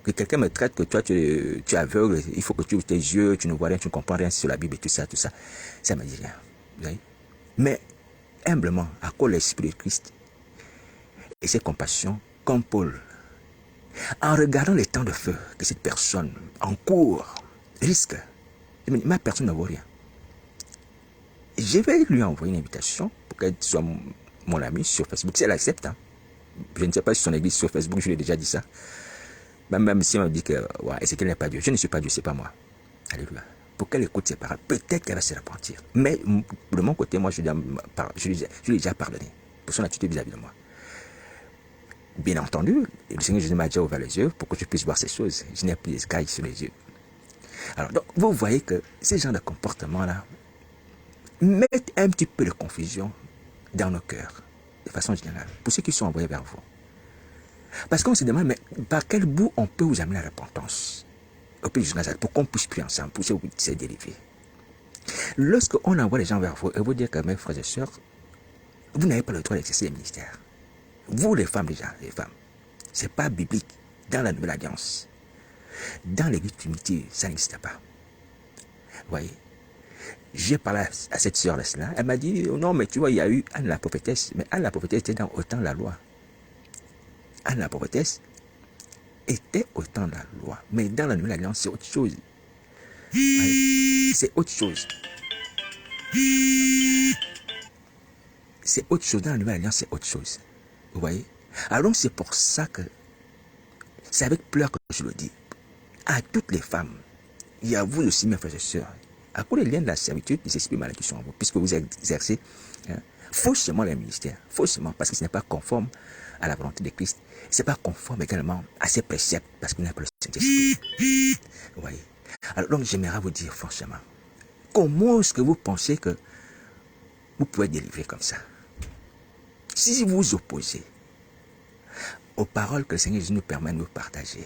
Que quelqu'un me traite que toi, tu es aveugle, il faut que tu ouvres tes yeux, tu ne vois rien, tu ne comprends rien sur la Bible et tout ça, ça ne me dit rien. Vous voyez? Mais, humblement, à cause de l'Esprit de Christ et ses compassions, comme Paul, en regardant les temps de feu que cette personne en cours risque, ma personne ne vaut rien. Je vais lui envoyer une invitation pour qu'elle soit mon amie sur Facebook. Si elle accepte, hein. Je ne sais pas si son église sur Facebook, je lui ai déjà dit ça. Même si on me dit que ouais, c'est qu'elle n'est pas Dieu. Je ne suis pas Dieu, c'est pas moi. Alléluia. Pour qu'elle écoute ses paroles, peut-être qu'elle va se repentir. Mais de mon côté, moi, je lui ai déjà pardonné pour son attitude vis-à-vis de moi. Bien entendu, le Seigneur Jésus m'a déjà ouvert les yeux pour que je puisse voir ces choses. Je n'ai plus des écailles sur les yeux. Alors, donc, vous voyez que ces genres de comportements-là mettent un petit peu de confusion dans nos cœurs, de façon générale, pour ceux qui sont envoyés vers vous. Parce qu'on se demande, mais par quel bout on peut vous amener à la repentance au pays de Nazareth, pour qu'on puisse prier ensemble, pour que vous puissiez délivrer. Lorsqu'on envoie les gens vers vous et vous dire que mes frères et sœurs, vous n'avez pas le droit d'exercer les ministères. Vous, les femmes déjà, les femmes, c'est pas biblique dans la Nouvelle Alliance. Dans l'église primitive, ça n'existe pas. Vous voyez, j'ai parlé à cette sœur là, elle m'a dit, oh non, mais tu vois, il y a eu Anne la prophétesse, mais Anne la prophétesse était dans autant la loi. Anne la prophétesse était autant la loi, mais dans la Nouvelle Alliance, c'est autre chose. C'est autre chose. C'est autre chose. Dans la Nouvelle Alliance, c'est autre chose. Vous voyez? Alors c'est pour ça que c'est avec pleurs que je le dis. À toutes les femmes, et à vous aussi, mes frères et sœurs, à cause des liens de la servitude, des esprits malades qui sont en vous, puisque vous exercez faussement les ministères, faussement, parce que ce n'est pas conforme à la volonté de Christ. Ce n'est pas conforme également à ses préceptes, parce que vous n'avez pas le Saint-Esprit. Vous voyez? Alors donc, j'aimerais vous dire franchement, comment est-ce que vous pensez que vous pouvez délivrer comme ça? Si vous vous opposez aux paroles que le Seigneur Jésus nous permet de nous partager,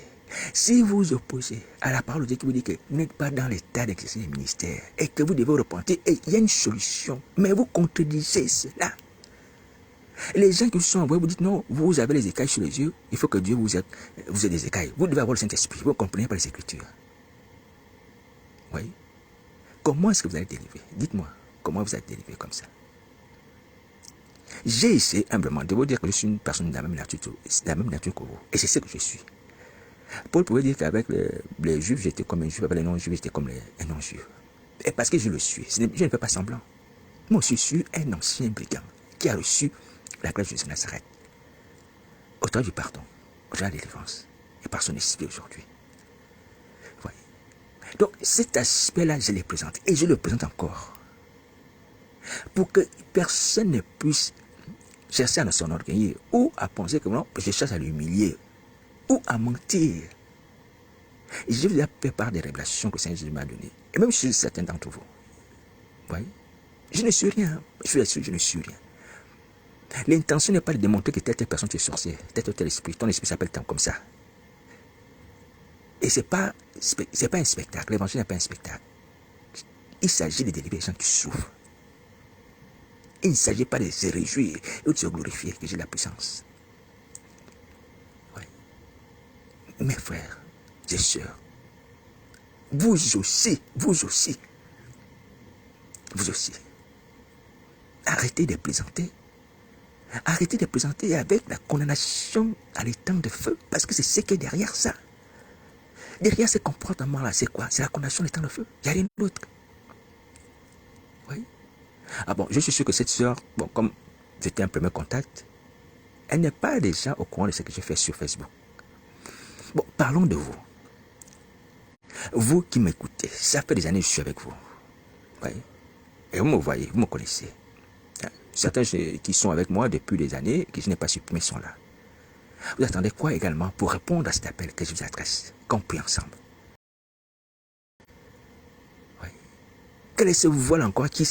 si vous vous opposez à la parole de Dieu qui vous dit que vous n'êtes pas dans l'état d'exercer les ministères et que vous devez repentir, et il y a une solution, mais vous contredisez cela. Les gens qui sont envoyés vous dites non, vous avez les écailles sur les yeux, il faut que Dieu vous ait des écailles. Vous devez avoir le Saint-Esprit, vous ne comprenez pas les Écritures. Vous voyez? Comment est-ce que vous allez délivrer? Dites-moi, comment vous allez délivrer comme ça? J'ai essayé humblement de vous dire que je suis une personne de la même nature que vous. Et c'est ce que je suis. Paul pouvait dire qu'avec les Juifs, j'étais comme un Juif, avec les non-Juifs, j'étais comme un non-Juif. Et parce que je le suis, je ne fais pas semblant. Moi, je suis un ancien brigand qui a reçu la grâce de Jésus de Nazareth. Au temps du pardon, au temps de la délivrance, et par son esprit aujourd'hui. Vous voyez? Donc, cet aspect-là, je l'ai présenté, et je le présente encore. Pour que personne ne puisse chercher à s'enorgueillir, ou à penser que non, je cherche à l'humilier, ou à mentir. Et je vous ai fait part des révélations que le Seigneur Jésus m'a données. Et même sur certains d'entre vous. Vous voyez? Je ne suis rien. Je suis sûr, je ne suis rien. L'intention n'est pas de démontrer que telle personne tu es sorcier, tel esprit, ton esprit s'appelle tant comme ça. Et c'est pas un spectacle. L'évangile n'est pas un spectacle. Il s'agit de délivrer les gens qui souffrent. Il ne s'agit pas de se réjouir ou de se glorifier que j'ai la puissance. Ouais. Mes frères et sœurs, vous aussi, arrêtez de plaisanter. Arrêtez de plaisanter avec la condamnation à l'étang de feu, parce que c'est ce qui est derrière ça. Derrière ce comportement-là, c'est quoi? C'est la condamnation à l'étang de feu. Il n'y a rien d'autre. Oui. Ah bon, je suis sûr que cette sœur, bon, comme c'était un premier contact, elle n'est pas déjà au courant de ce que je fais sur Facebook. Bon, parlons de vous. Vous qui m'écoutez, ça fait des années que je suis avec vous. Oui. Et vous me voyez, vous me connaissez. Certains qui sont avec moi depuis des années, que je n'ai pas supprimés, sont là. Vous attendez quoi également pour répondre à cet appel que je vous adresse, qu'on prie ensemble? Oui. Quel est ce voile encore qui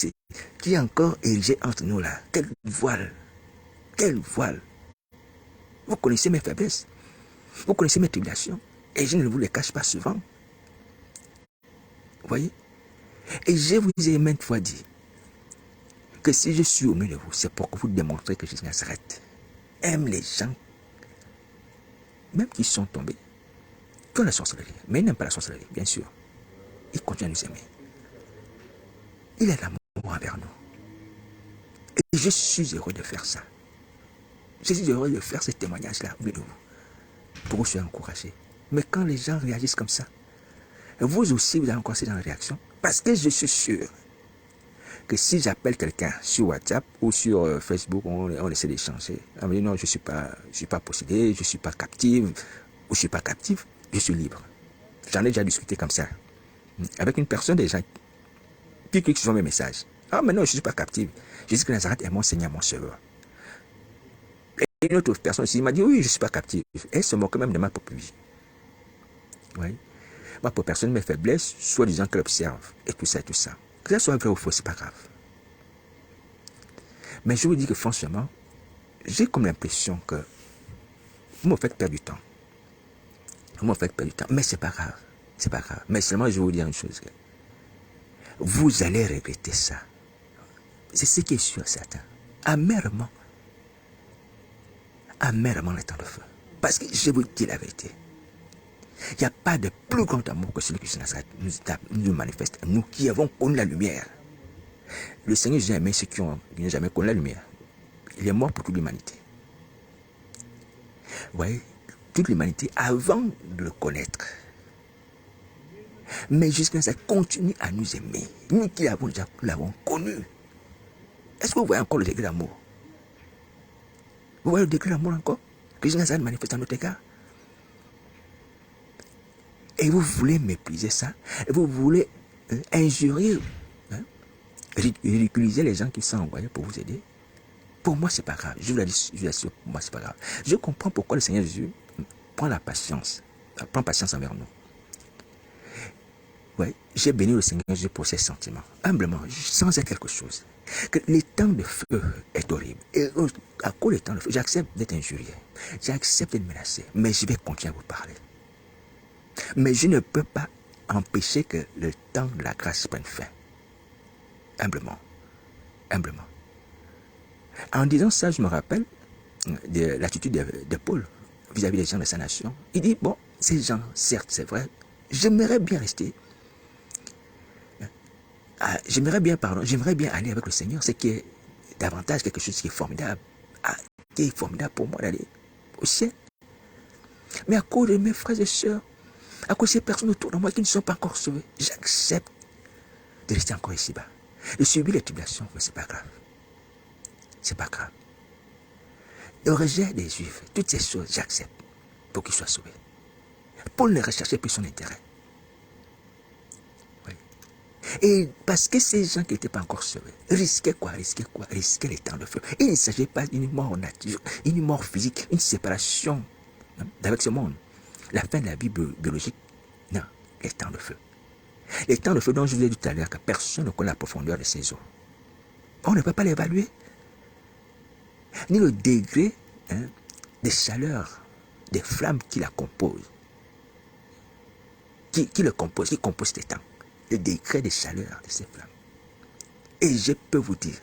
est encore érigé entre nous là? Quel voile? Quel voile? Vous connaissez mes faiblesses, vous connaissez mes tribulations, et je ne vous les cache pas souvent. Vous voyez? Et je vous ai maintes fois dit que si je suis au milieu de vous, c'est pour que vous démontrez que Jésus Nazareth aime les gens, même qui sont tombés, qui ont la sorcellerie. Mais il n'aime pas la sorcellerie, bien sûr. Il continue à nous aimer. Il a l'amour envers nous. Et je suis heureux de faire ça. Je suis heureux de faire ce témoignage-là au milieu de vous, pour que vous soyez encouragés. Mais quand les gens réagissent comme ça, vous aussi, vous allez encore dans la réaction. Parce que je suis sûr que si j'appelle quelqu'un sur WhatsApp ou sur Facebook, on essaie d'échanger. On me dit non, je suis pas possédé, je ne suis pas captive, ou je ne suis pas captive, je suis libre. J'en ai déjà discuté comme ça. Avec une personne déjà qui clique sur mes messages. Ah, mais non, je ne suis pas captive. Jésus de Nazareth est mon Seigneur, mon Sauveur. Et une autre personne aussi m'a dit oui, je ne suis pas captive. Elle se moque même de ma propre vie. Oui. Ma propre personne, mes faiblesses, soi-disant qu'elle observe, et tout ça, et tout ça. Que ça soit vrai ou faux, c'est pas grave. Mais je vous dis que franchement, j'ai comme l'impression que vous me faites perdre du temps. Vous me faites perdre du temps, mais c'est pas grave. C'est pas grave. Mais seulement, je vais vous dire une chose. Vous allez regretter ça. C'est ce qui est sûr, certain. Amèrement. Amèrement le temps de feu. Parce que je vous dis la vérité. Il n'y a pas de plus grand amour que celui que Jésus nous manifeste. Nous qui avons connu la lumière. Le Seigneur Jésus a aimé ceux qui n'ont jamais connu la lumière. Il est mort pour toute l'humanité. Vous voyez, toute l'humanité avant de le connaître. Mais jusqu'à ça continue à nous aimer. Nous qui l'avons connu. Est-ce que vous voyez encore le degré d'amour? Vous voyez le degré d'amour encore que Jésus manifeste à notre égard? Et vous voulez mépriser ça? Et vous voulez injurier, ridiculiser les gens qui sont envoyés pour vous aider? Pour moi, c'est pas grave. Je vous l'assure, pour moi, c'est pas grave. Je comprends pourquoi le Seigneur Jésus prend patience envers nous. Ouais, j'ai béni le Seigneur Jésus pour ses sentiments. Humblement, sans être quelque chose. Que le temps de feu est horrible. Et à cause du temps de feu, j'accepte d'être injurié. J'accepte d'être menacé. Mais je vais continuer à vous parler. Mais je ne peux pas empêcher que le temps de la grâce prenne fin. Humblement. Humblement. En disant ça, je me rappelle de l'attitude de Paul vis-à-vis des gens de sa nation. Il dit, bon, ces gens, certes, c'est vrai, j'aimerais bien rester. J'aimerais bien aller avec le Seigneur, ce qui est davantage quelque chose qui est formidable. Qui est formidable pour moi d'aller au ciel. Mais à cause de mes frères et sœurs, à cause de ces personnes autour de moi qui ne sont pas encore sauvées, j'accepte de rester encore ici-bas. De subir les tribulations, mais c'est pas grave. C'est pas grave. Le rejet des Juifs, toutes ces choses, j'accepte pour qu'ils soient sauvés. Paul ne recherchait plus son intérêt. Oui. Et parce que ces gens qui n'étaient pas encore sauvés risquaient quoi? Risquaient les temps de feu. Il ne s'agit pas d'une mort nature, une mort physique, une séparation d'avec ce monde. La fin de la vie biologique, non, les temps de feu. Les temps de feu dont je vous ai dit tout à l'heure que personne ne connaît la profondeur de ces eaux. On ne peut pas l'évaluer. Ni le degré de chaleur des flammes qui la composent. Qui compose ces temps. Le degré de chaleur de ces flammes. Et je peux vous dire,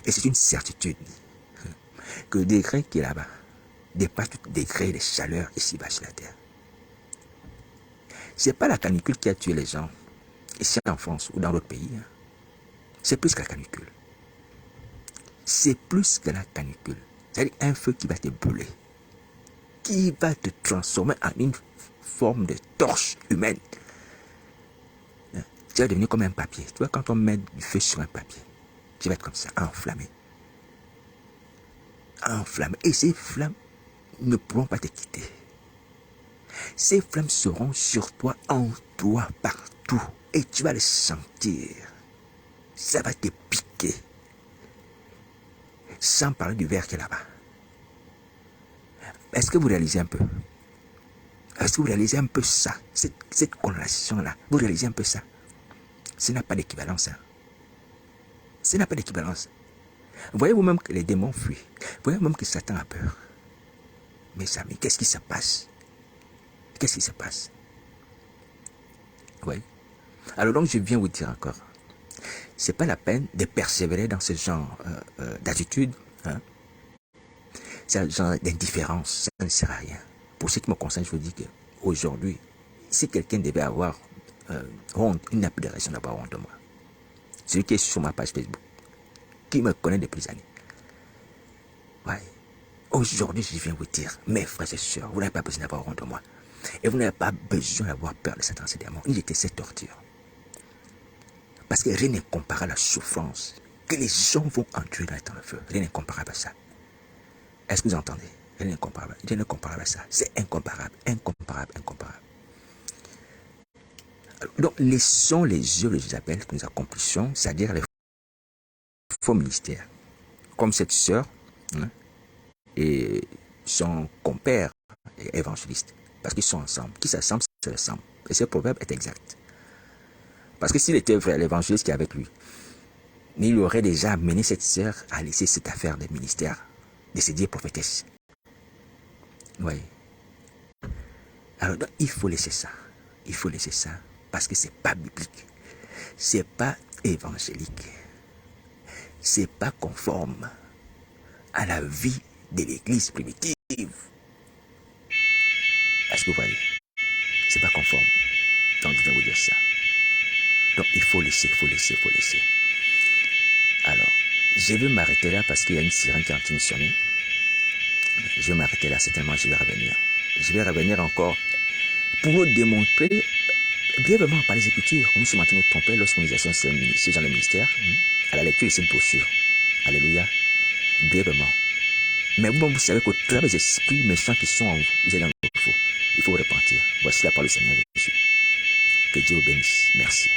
et c'est une certitude, que le degré qui est là-bas dépasse tout degré de chaleur ici-bas sur la terre. Ce n'est pas la canicule qui a tué les gens, ici en France ou dans d'autres pays. C'est plus que la canicule. C'est plus que la canicule. C'est-à-dire un feu qui va te brûler, qui va te transformer en une forme de torche humaine. Tu vas devenir comme un papier. Tu vois, quand on met du feu sur un papier, tu vas être comme ça, enflammé. Enflammé. Et ces flammes ne pourront pas te quitter. Ces flammes seront sur toi, en toi, partout. Et tu vas les sentir. Ça va te piquer. Sans parler du verre qui est là-bas. Est-ce que vous réalisez un peu? Est-ce que vous réalisez un peu ça? Cette condamnation-là. Vous réalisez un peu ça? Ça n'a pas d'équivalence. Hein? Ça n'a pas d'équivalence. Voyez-vous même que les démons fuient. Voyez-vous même que Satan a peur. Mes amis, qu'est-ce qui se passe? Qu'est-ce qui se passe? Oui. Alors donc je viens vous dire encore. C'est pas la peine de persévérer dans ce genre d'attitude. Hein? Ce genre d'indifférence. Ça ne sert à rien. Pour ce qui me concerne, je vous dis qu'aujourd'hui, si quelqu'un devait avoir honte, il n'a plus de raison d'avoir honte de moi. Celui qui est sur ma page Facebook, qui me connaît depuis des années. Ouais. Aujourd'hui, je viens vous dire, mes frères et sœurs, vous n'avez pas besoin d'avoir honte de moi. Et vous n'avez pas besoin d'avoir peur de Satan, c'est démon. Il était cette torture. Parce que rien n'est comparable à la souffrance que les gens vont endurer dans le temps de feu. Rien n'est comparable à ça. Est-ce que vous entendez? Rien n'est comparable. Rien n'est comparable à ça. C'est incomparable, incomparable, incomparable. Donc, laissons les œuvres de Jézabel que nous accomplissons, c'est-à-dire les faux ministères. Comme cette sœur hein, et son compère évangéliste. Parce qu'ils sont ensemble. Qui s'assemble, se ressemble. Et ce proverbe est exact. Parce que s'il était vrai, l'évangéliste qui est avec lui, il aurait déjà amené cette sœur à laisser cette affaire de ministère, de se dire prophétesse. Oui. Alors, donc, il faut laisser ça. Il faut laisser ça. Parce que c'est pas biblique. C'est pas évangélique. C'est pas conforme à la vie de l'église primitive. Est-ce que vous voyez? C'est pas conforme. Donc, je viens vous dire ça. Donc, il faut laisser, il faut laisser, il faut laisser. Alors, je vais m'arrêter là parce qu'il y a une sirène qui est en train de sonner. Je vais m'arrêter là, certainement, je vais revenir. Je vais revenir encore pour vous démontrer brièvement par les Écritures, comme nous sommes en train de nous tromper lorsqu'on nous associe dans le ministère, à la lecture de cette brochure. Alléluia. Brièvement. Mais vous savez qu'au travers des esprits méchants qui sont en vous, vous êtes dans le faux. Il faut vous repentir. Voici la parole du Seigneur Jésus. Que Dieu vous bénisse. Merci.